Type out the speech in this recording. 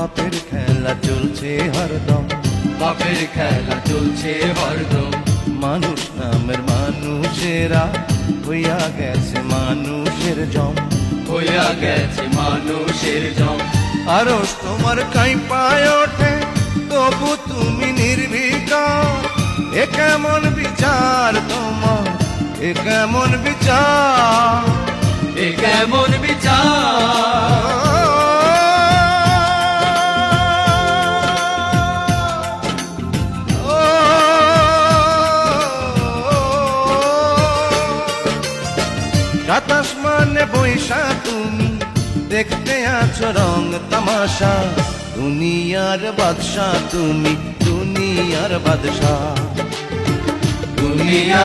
পাপের খেলা চলছে হরদম, পাপের খেলা চলছে হরদম। মানুষ নামের মানুষেরা হইয়া গেছে মানুষের জম, হইয়া গেছে মানুষের জম। আরস তোমার কাঁপায় ওঠে তবু তুমি নির্বিকার, এ কেমন বিচার তোমার, এ কেমন বিচার, এ কেমন বিচার। সাতাশ মানে বৈশা তুমি দেখতে আছো রং তামাশা, দুনিয়ার বাদশা তুমি, দুনিয়ার বাদশা, দুনিয়া